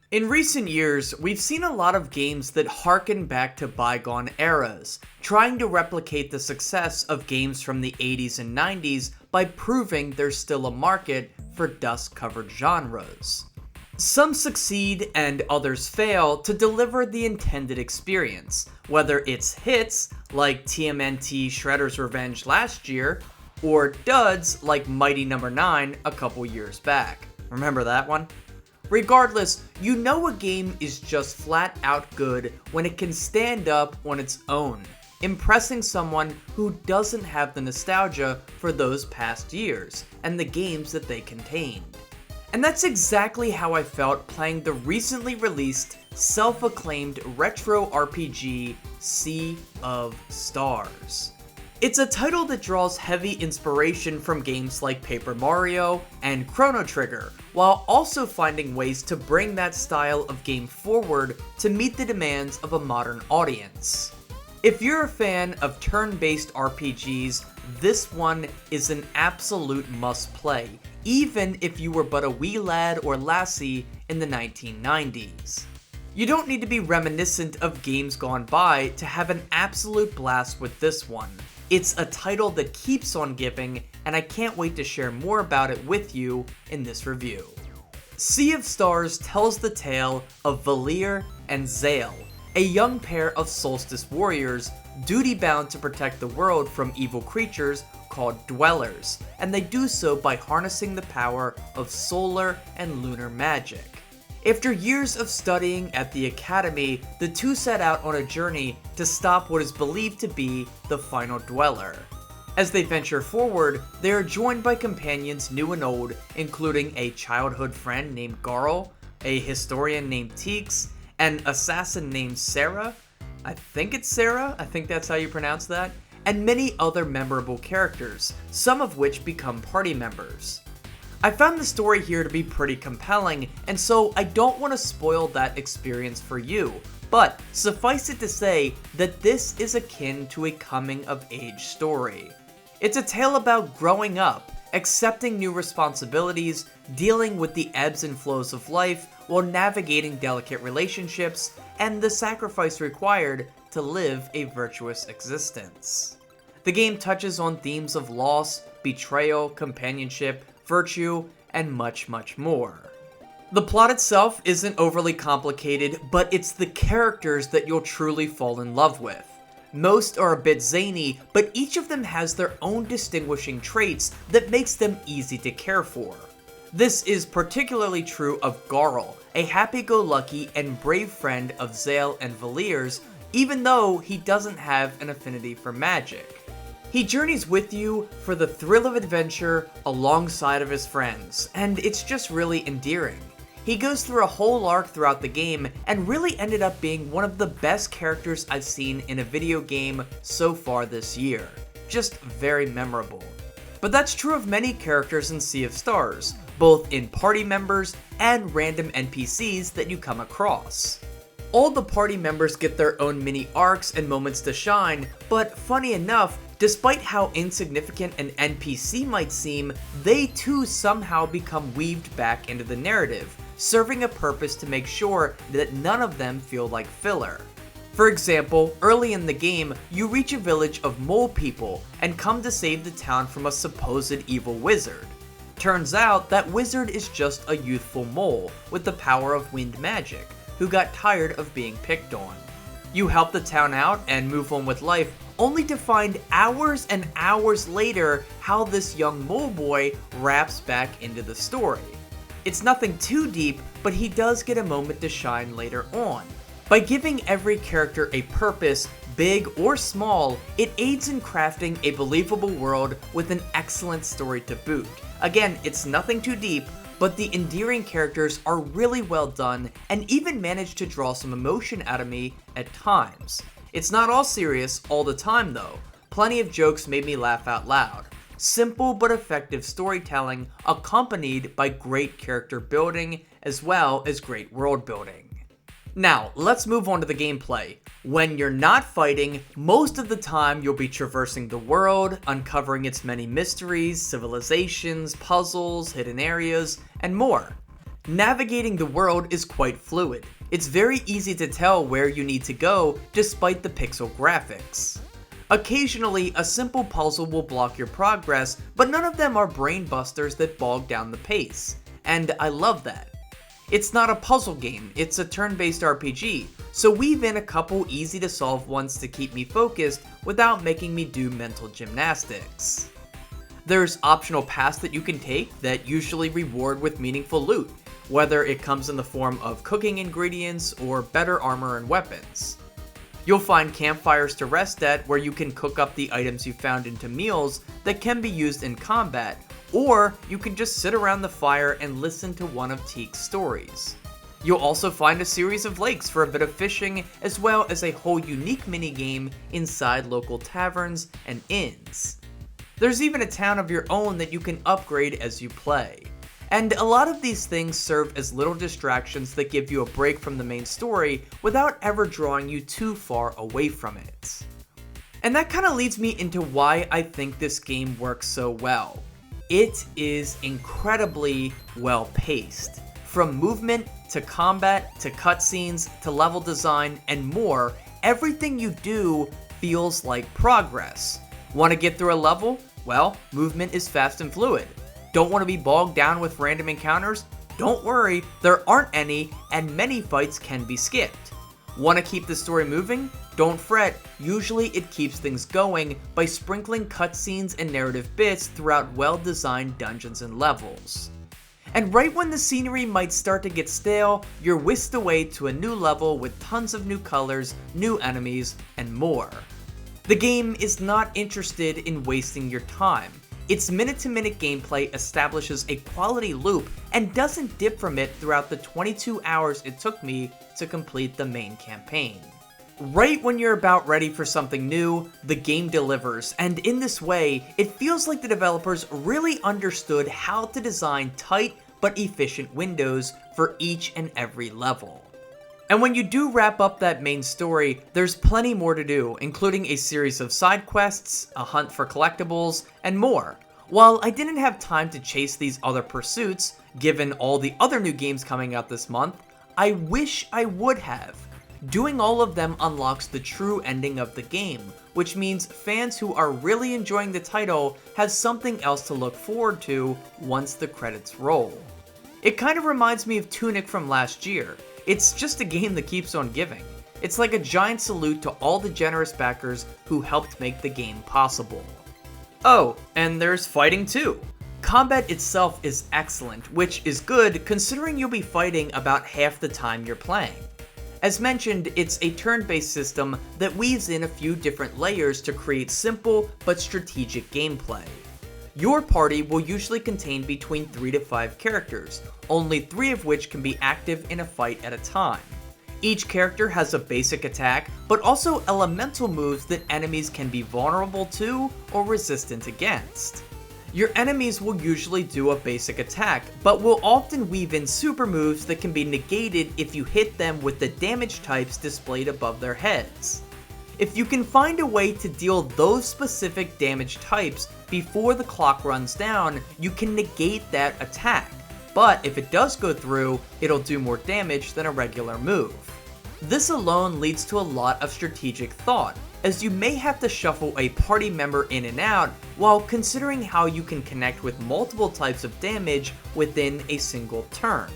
In recent years, we've seen a lot of games that harken back to bygone eras, trying to replicate the success of games from the 80s and 90s by proving there's still a market for dust-covered genres. Some succeed and others fail to deliver the intended experience, whether it's hits like TMNT Shredder's Revenge last year, or duds like Mighty Number 9 a couple years back. Remember that one? Regardless, you know a game is just flat out good when it can stand up on its own, impressing someone who doesn't have the nostalgia for those past years and the games that they contained. And that's exactly how I felt playing the recently released, self-acclaimed retro RPG Sea of Stars. It's a title that draws heavy inspiration from games like Paper Mario and Chronotrigger, while also finding ways to bring that style of game forward to meet the demands of a modern audience. If you're a fan of turn-based RPGs, this one is an absolute must-play, even if you were but a wee lad or lassie in the 1990s. You don't need to be reminiscent of games gone by to have an absolute blast with this one. It's a title that keeps on giving, and I can't wait to share more about it with you in this review. Sea of Stars tells the tale of Valir and Zale, a young pair of solstice warriors duty-bound to protect the world from evil creatures called Dwellers, and they do so by harnessing the power of solar and lunar magic. After years of studying at the academy, the two set out on a journey to stop what is believed to be the final Dweller. As they venture forward, they are joined by companions new and old, including a childhood friend named Garl, a historian named Teeks, an assassin named Sarah, I think that's how you pronounce that, and many other memorable characters, some of which become party members. I found the story here to be pretty compelling, and so I don't want to spoil that experience for you, but suffice it to say that this is akin to a coming-of-age story. It's a tale about growing up, accepting new responsibilities, dealing with the ebbs and flows of life while navigating delicate relationships, and the sacrifice required to live a virtuous existence. The game touches on themes of loss, betrayal, companionship, virtue, and much, much more. The plot itself isn't overly complicated, but it's the characters that you'll truly fall in love with. Most are a bit zany, but each of them has their own distinguishing traits that makes them easy to care for. This is particularly true of Garl, a happy-go-lucky and brave friend of Zale and Valir's, even though he doesn't have an affinity for magic. He journeys with you for the thrill of adventure alongside of his friends, and it's just really endearing. He goes through a whole arc throughout the game and really ended up being one of the best characters I've seen in a video game so far this year. Just very memorable. But that's true of many characters in Sea of Stars, both in party members and random NPCs that you come across. All the party members get their own mini arcs and moments to shine, but funny enough, despite how insignificant an NPC might seem, they too somehow become weaved back into the narrative, serving a purpose to make sure that none of them feel like filler. For example, early in the game, you reach a village of mole people and come to save the town from a supposed evil wizard. Turns out that wizard is just a youthful mole with the power of wind magic, who got tired of being picked on. You help the town out and move on with life, only to find hours and hours later how this young mole boy wraps back into the story. It's nothing too deep, but he does get a moment to shine later on. By giving every character a purpose, big or small, it aids in crafting a believable world with an excellent story to boot. Again, it's nothing too deep, but the endearing characters are really well done and even manage to draw some emotion out of me at times. It's not all serious all the time though. Plenty of jokes made me laugh out loud. Simple but effective storytelling accompanied by great character building as well as great world building. Now, let's move on to the gameplay. When you're not fighting, most of the time you'll be traversing the world, uncovering its many mysteries, civilizations, puzzles, hidden areas, and more. Navigating the world is quite fluid. It's very easy to tell where you need to go despite the pixel graphics. Occasionally, a simple puzzle will block your progress, but none of them are brain busters that bog down the pace, and I love that. It's not a puzzle game, it's a turn-based RPG, so weave in a couple easy to solve ones to keep me focused without making me do mental gymnastics. There's optional paths that you can take that usually reward with meaningful loot, whether it comes in the form of cooking ingredients or better armor and weapons. You'll find campfires to rest at where you can cook up the items you found into meals that can be used in combat, or you can just sit around the fire and listen to one of Teek's stories. You'll also find a series of lakes for a bit of fishing, as well as a whole unique minigame inside local taverns and inns. There's even a town of your own that you can upgrade as you play. And a lot of these things serve as little distractions that give you a break from the main story without ever drawing you too far away from it. And that kind of leads me into why I think this game works so well. It is incredibly well paced. From movement to combat to cutscenes to level design and more, everything you do feels like progress. Want to get through a level? Well, movement is fast and fluid. Don't want to be bogged down with random encounters? Don't worry, there aren't any, and many fights can be skipped. Want to keep the story moving? Don't fret, usually it keeps things going by sprinkling cutscenes and narrative bits throughout well-designed dungeons and levels. And right when the scenery might start to get stale, you're whisked away to a new level with tons of new colors, new enemies, and more. The game is not interested in wasting your time. Its minute-to-minute gameplay establishes a quality loop and doesn't dip from it throughout the 22 hours it took me to complete the main campaign. Right when you're about ready for something new, the game delivers, and in this way, it feels like the developers really understood how to design tight but efficient windows for each and every level. And when you do wrap up that main story, there's plenty more to do, including a series of side quests, a hunt for collectibles, and more. While I didn't have time to chase these other pursuits, given all the other new games coming out this month, I wish I would have. Doing all of them unlocks the true ending of the game, which means fans who are really enjoying the title have something else to look forward to once the credits roll. It kind of reminds me of Tunic from last year. It's just a game that keeps on giving. It's like a giant salute to all the generous backers who helped make the game possible. Oh, and there's fighting too. Combat itself is excellent, which is good considering you'll be fighting about half the time you're playing. As mentioned, it's a turn-based system that weaves in a few different layers to create simple but strategic gameplay. Your party will usually contain between 3 to 5 characters, only 3 of which can be active in a fight at a time. Each character has a basic attack, but also elemental moves that enemies can be vulnerable to or resistant against. Your enemies will usually do a basic attack, but will often weave in super moves that can be negated if you hit them with the damage types displayed above their heads. If you can find a way to deal those specific damage types before the clock runs down, you can negate that attack, but if it does go through, it'll do more damage than a regular move. This alone leads to a lot of strategic thought, as you may have to shuffle a party member in and out while considering how you can connect with multiple types of damage within a single turn.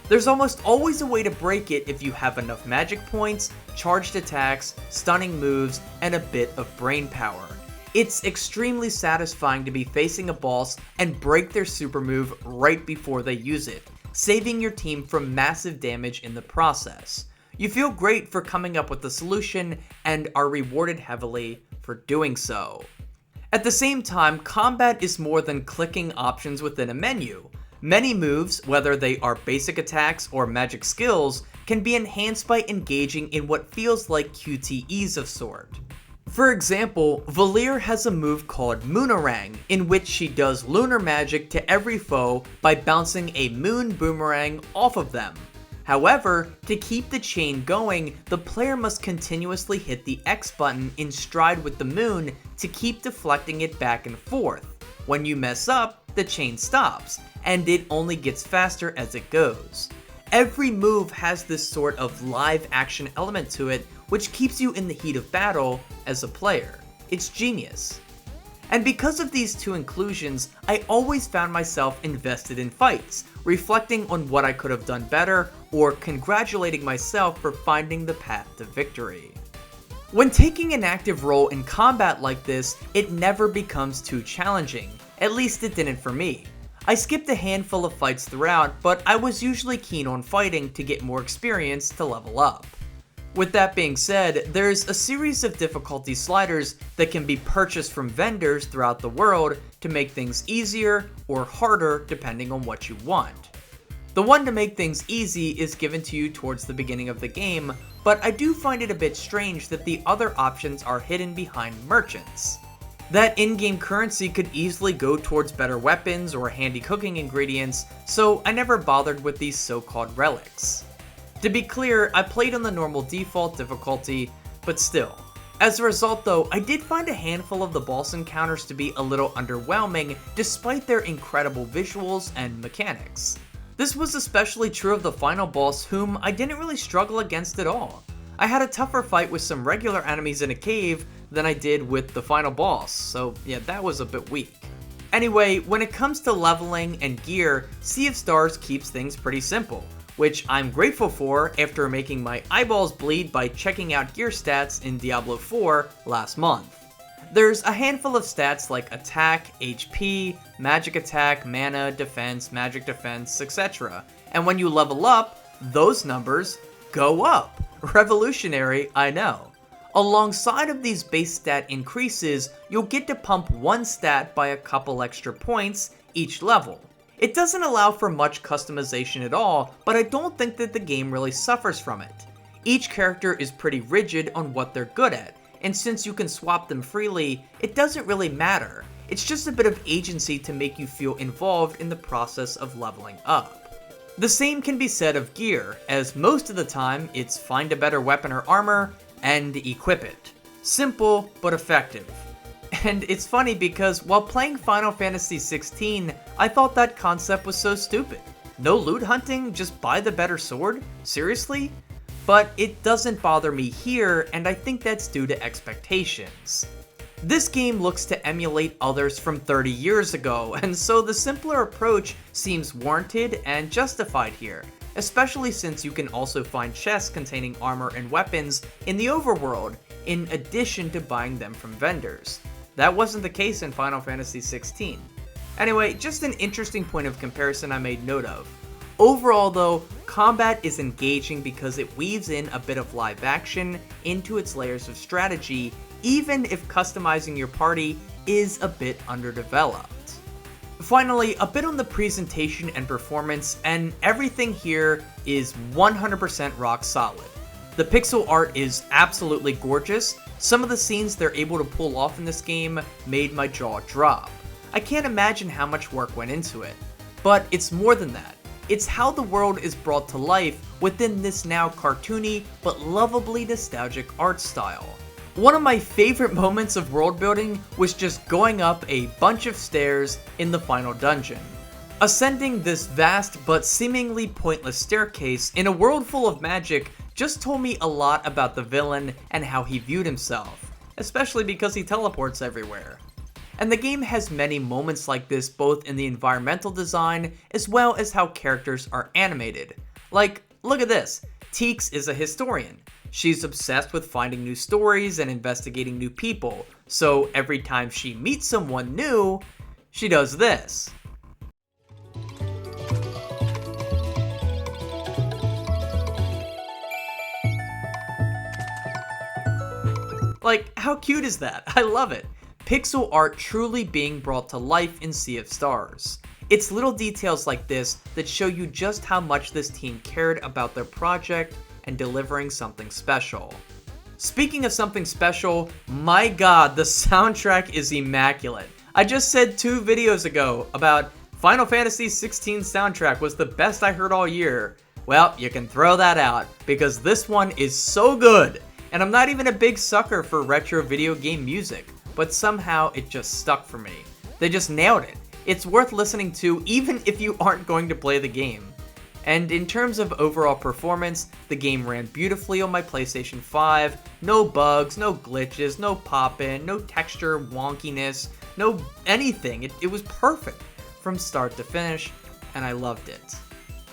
There's almost always a way to break it if you have enough magic points, charged attacks, stunning moves, and a bit of brain power. It's extremely satisfying to be facing a boss and break their super move right before they use it, saving your team from massive damage in the process. You feel great for coming up with the solution and are rewarded heavily for doing so. At the same time, combat is more than clicking options within a menu. Many moves, whether they are basic attacks or magic skills, can be enhanced by engaging in what feels like QTEs of sort. For example, Valir has a move called Moonerang, in which she does lunar magic to every foe by bouncing a moon boomerang off of them. However, to keep the chain going, the player must continuously hit the X button in stride with the moon to keep deflecting it back and forth. When you mess up, the chain stops, and it only gets faster as it goes. Every move has this sort of live action element to it, which keeps you in the heat of battle as a player. It's genius. And because of these two inclusions, I always found myself invested in fights, reflecting on what I could have done better, or congratulating myself for finding the path to victory. When taking an active role in combat like this, it never becomes too challenging. At least it didn't for me. I skipped a handful of fights throughout, but I was usually keen on fighting to get more experience to level up. With that being said, there's a series of difficulty sliders that can be purchased from vendors throughout the world to make things easier or harder depending on what you want. The one to make things easy is given to you towards the beginning of the game, but I do find it a bit strange that the other options are hidden behind merchants. That in-game currency could easily go towards better weapons or handy cooking ingredients, so I never bothered with these so-called relics. To be clear, I played on the normal default difficulty, but still. As a result though, I did find a handful of the boss encounters to be a little underwhelming despite their incredible visuals and mechanics. This was especially true of the final boss, whom I didn't really struggle against at all. I had a tougher fight with some regular enemies in a cave than I did with the final boss, so yeah, that was a bit weak. Anyway, when it comes to leveling and gear, Sea of Stars keeps things pretty simple, which I'm grateful for after making my eyeballs bleed by checking out gear stats in Diablo 4 last month. There's a handful of stats like attack, HP, magic attack, mana, defense, magic defense, etc. And when you level up, those numbers go up. Revolutionary, I know. Alongside of these base stat increases, you'll get to pump one stat by a couple extra points each level. It doesn't allow for much customization at all, but I don't think that the game really suffers from it. Each character is pretty rigid on what they're good at, and since you can swap them freely, it doesn't really matter. It's just a bit of agency to make you feel involved in the process of leveling up. The same can be said of gear, as most of the time it's find a better weapon or armor and equip it. Simple, but effective. And it's funny because while playing Final Fantasy XVI, I thought that concept was so stupid. No loot hunting, just buy the better sword? Seriously? But it doesn't bother me here, and I think that's due to expectations. This game looks to emulate others from 30 years ago, and so the simpler approach seems warranted and justified here, especially since you can also find chests containing armor and weapons in the overworld, in addition to buying them from vendors. That wasn't the case in Final Fantasy XVI. Anyway, just an interesting point of comparison I made note of. Overall though, combat is engaging because it weaves in a bit of live action into its layers of strategy, even if customizing your party is a bit underdeveloped. Finally, a bit on the presentation and performance, and everything here is 100% rock solid. The pixel art is absolutely gorgeous. Some of the scenes they're able to pull off in this game made my jaw drop. I can't imagine how much work went into it. But it's more than that. It's how the world is brought to life within this now cartoony but lovably nostalgic art style. One of my favorite moments of world building was just going up a bunch of stairs in the final dungeon. Ascending this vast but seemingly pointless staircase in a world full of magic just told me a lot about the villain and how he viewed himself, especially because he teleports everywhere. And the game has many moments like this both in the environmental design as well as how characters are animated. Like, look at this, Teeks is a historian. She's obsessed with finding new stories and investigating new people, so every time she meets someone new, she does this. Like, how cute is that? I love it. Pixel art truly being brought to life in Sea of Stars. It's little details like this that show you just how much this team cared about their project and delivering something special. Speaking of something special, my god, the soundtrack is immaculate. I just said 2 videos ago about Final Fantasy XVI soundtrack was the best I heard all year. Well, you can throw that out because this one is so good. And I'm not even a big sucker for retro video game music, but somehow it just stuck for me. They just nailed it. It's worth listening to even if you aren't going to play the game. And in terms of overall performance, the game ran beautifully on my PlayStation 5, no bugs, no glitches, no pop-in, no texture wonkiness, no anything. It was perfect from start to finish, and I loved it.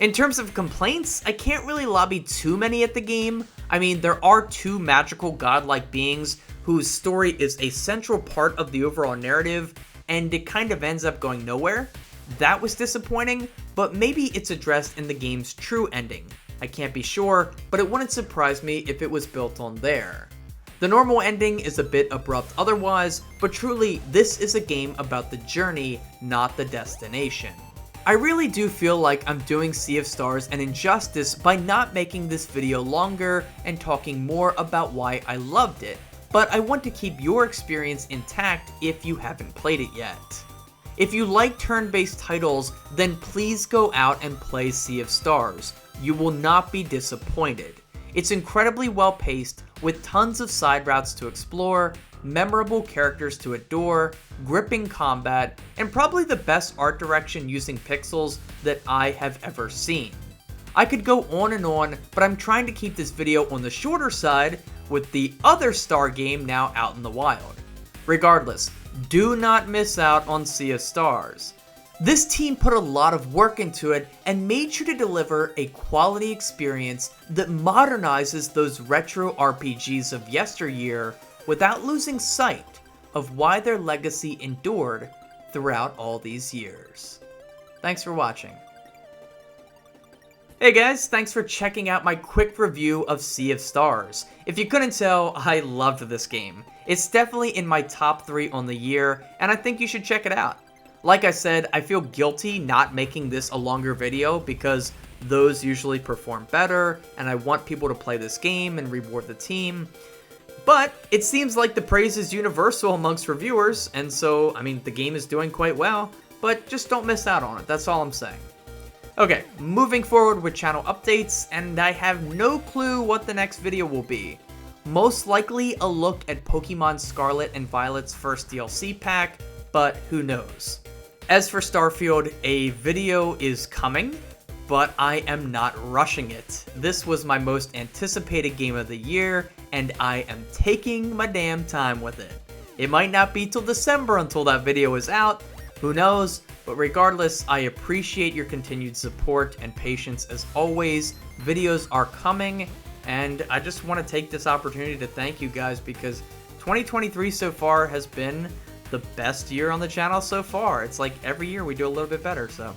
In terms of complaints, I can't really lobby too many at the game. I mean, there are two magical godlike beings whose story is a central part of the overall narrative, and it kind of ends up going nowhere. That was disappointing, but maybe it's addressed in the game's true ending. I can't be sure, but it wouldn't surprise me if it was built on there. The normal ending is a bit abrupt otherwise, but truly, this is a game about the journey, not the destination. I really do feel like I'm doing Sea of Stars an injustice by not making this video longer and talking more about why I loved it, but I want to keep your experience intact if you haven't played it yet. If you like turn-based titles, then please go out and play Sea of Stars. You will not be disappointed. It's incredibly well paced, with tons of side routes to explore, memorable characters to adore, gripping combat, and probably the best art direction using pixels that I have ever seen. I could go on, but I'm trying to keep this video on the shorter side with the other Star game now out in the wild. Regardless, do not miss out on Sea of Stars. This team put a lot of work into it and made sure to deliver a quality experience that modernizes those retro RPGs of yesteryear without losing sight of why their legacy endured throughout all these years. Thanks for watching. Hey guys, thanks for checking out my quick review of Sea of Stars. If you couldn't tell, I loved this game. It's definitely in my top 3 on the year, and I think you should check it out. Like I said, I feel guilty not making this a longer video because those usually perform better, and I want people to play this game and reward the team. But it seems like the praise is universal amongst reviewers, and so, I mean, the game is doing quite well, but just don't miss out on it, that's all I'm saying. Okay, moving forward with channel updates, and I have no clue what the next video will be. Most likely a look at Pokemon Scarlet and Violet's first DLC pack, but who knows. As for Starfield, a video is coming, but I am not rushing it. This was my most anticipated game of the year, and I am taking my damn time with it. It might not be till December until that video is out, who knows, but regardless, I appreciate your continued support and patience as always. Videos are coming, and I just want to take this opportunity to thank you guys because 2023 so far has been the best year on the channel so far. It's like every year we do a little bit better, so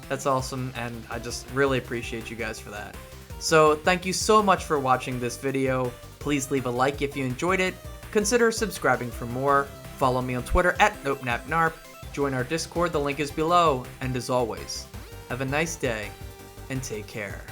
that's awesome, and I just really appreciate you guys for that. So thank you so much for watching this video. Please leave a like if you enjoyed it. Consider subscribing for more. Follow me on Twitter at NopNapNarp. Join our Discord, the link is below. And as always, have a nice day and take care.